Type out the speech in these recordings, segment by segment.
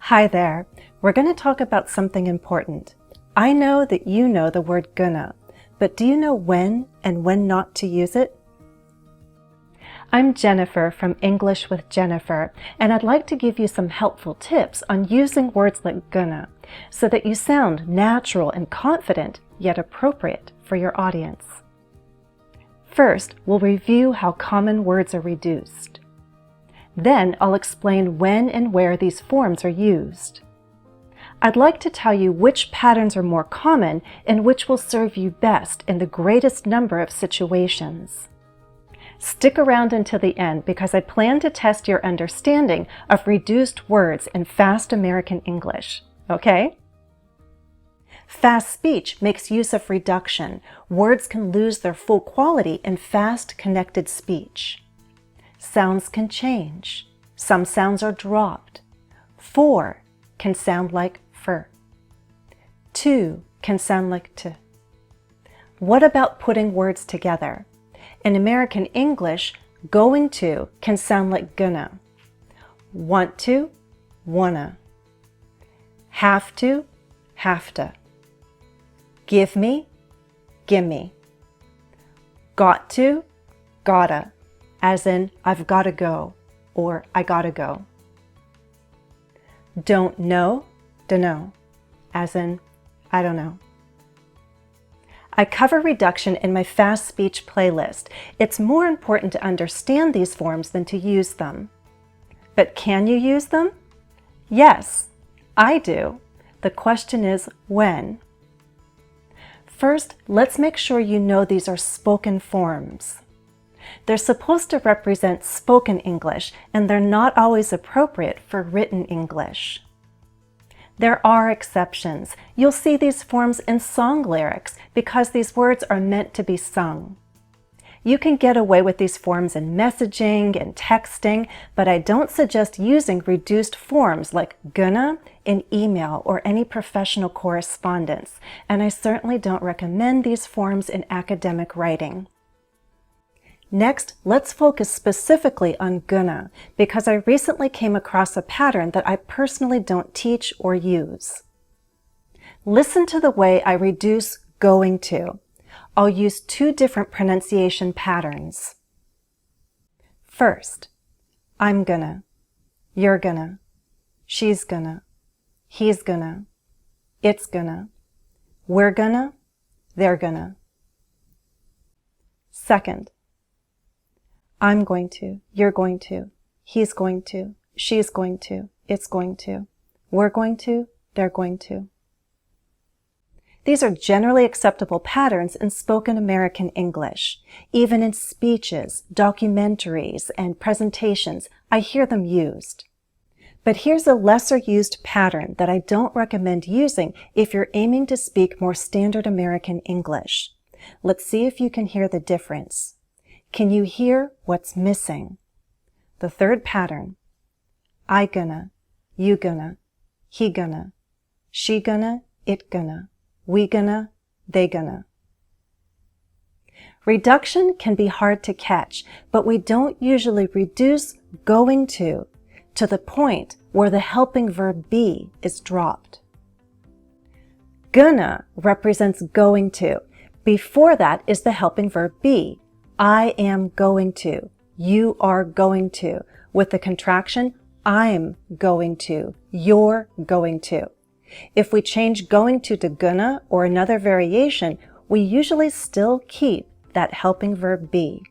Hi there. We're going to talk about something important. I know that you know the word gonna, but do you know when and when not to use it? I'm Jennifer from English with Jennifer, and I'd like to give you some helpful tips on using words like gonna so that you sound natural and confident, yet appropriate for your audience. First, we'll review how common words are reduced. Then I'll explain when and where these forms are used. I'd like to tell you which patterns are more common and which will serve you best in the greatest number of situations. Stick around until the end because I plan to test your understanding of reduced words in fast American English, okay? Fast speech makes use of reduction. Words can lose their full quality in fast, connected speech. Sounds can change. Some sounds are dropped. For can sound like fur. To can sound like t. What about putting words together? In American English, going to can sound like gonna. Want to, wanna. Have to, have to. Give me, gimme. Got to, gotta, as in I've gotta go or I gotta go. Don't know, dunno, as in I don't know. I cover reduction in my fast speech playlist. It's more important to understand these forms than to use them. But can you use them? Yes, I do. The question is when. First, let's make sure you know these are spoken forms. They're supposed to represent spoken English, and they're not always appropriate for written English. There are exceptions. You'll see these forms in song lyrics because these words are meant to be sung. You can get away with these forms in messaging and texting, but I don't suggest using reduced forms like gonna in email or any professional correspondence, and I certainly don't recommend these forms in academic writing. Next, let's focus specifically on gonna because I recently came across a pattern that I personally don't teach or use. Listen to the way I reduce going to. I'll use two different pronunciation patterns. First, I'm gonna, you're gonna, she's gonna, he's gonna, it's gonna, we're gonna, they're gonna. Second, I'm going to, you're going to, he's going to, she's going to, it's going to, we're going to, they're going to. These are generally acceptable patterns in spoken American English. Even in speeches, documentaries, and presentations, I hear them used. But here's a lesser used pattern that I don't recommend using if you're aiming to speak more standard American English. Let's see if you can hear the difference. Can you hear what's missing? The third pattern. I gonna, you gonna, he gonna, she gonna, it gonna, we gonna, they gonna. Reduction can be hard to catch, but we don't usually reduce going to the point where the helping verb be is dropped. Gonna represents going to. Before that is the helping verb be. I am going to, you are going to, with the contraction, I'm going to, you're going to. If we change going to gonna or another variation, we usually still keep that helping verb be.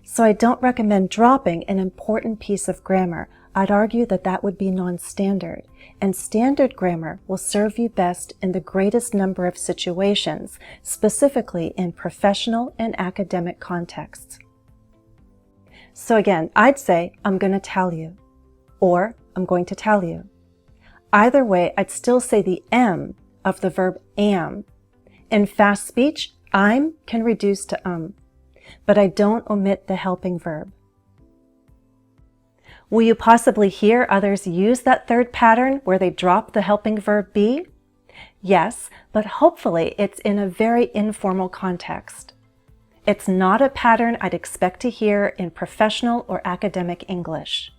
So I don't recommend dropping an important piece of grammar. I'd argue that that would be non-standard, and standard grammar will serve you best in the greatest number of situations, specifically in professional and academic contexts. So again, I'd say, I'm going to tell you, or I'm going to tell you. Either way, I'd still say the M of the verb am. In fast speech, I'm can reduce to but I don't omit the helping verb. Will you possibly hear others use that third pattern where they drop the helping verb be? Yes, but hopefully it's in a very informal context. It's not a pattern I'd expect to hear in professional or academic English.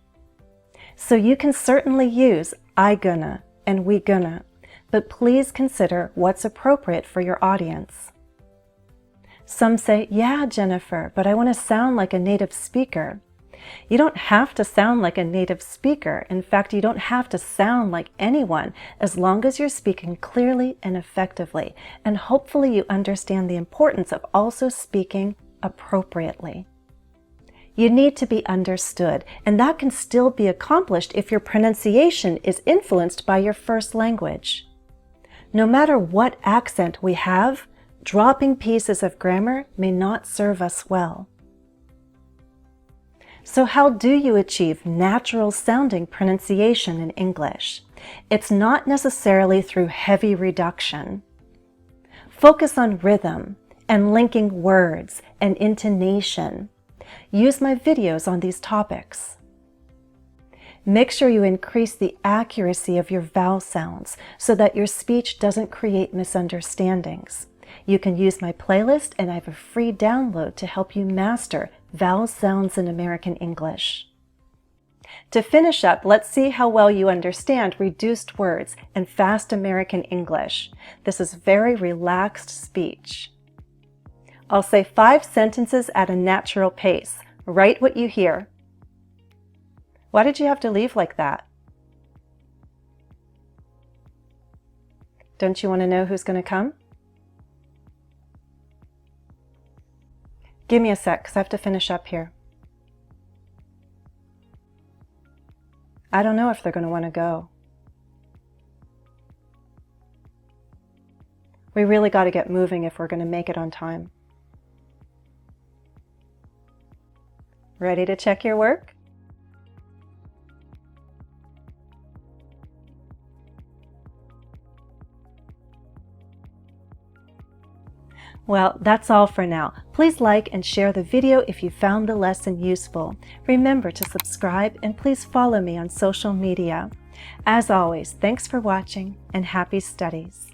So you can certainly use I gonna and we gonna, but please consider what's appropriate for your audience. Some say, yeah, Jennifer, but I want to sound like a native speaker. You don't have to sound like a native speaker. In fact, you don't have to sound like anyone as long as you're speaking clearly and effectively. And hopefully you understand the importance of also speaking appropriately. You need to be understood, and that can still be accomplished if your pronunciation is influenced by your first language. No matter what accent we have, dropping pieces of grammar may not serve us well. So how do you achieve natural sounding pronunciation in English? It's not necessarily through heavy reduction. Focus on rhythm and linking words and intonation. Use my videos on these topics. Make sure you increase the accuracy of your vowel sounds so that your speech doesn't create misunderstandings. You can use my playlist, and I have a free download to help you master vowel sounds in American English. To finish up, let's see how well you understand reduced words and fast American English. This is very relaxed speech. I'll say 5 sentences at a natural pace. Write what you hear. Why did you have to leave like that? Don't you want to know who's going to come? Give me a sec, because I have to finish up here. I don't know if they're going to want to go. We really got to get moving if we're going to make it on time. Ready to check your work? Well, that's all for now. Please like and share the video if you found the lesson useful. Remember to subscribe and please follow me on social media. As always, thanks for watching and happy studies.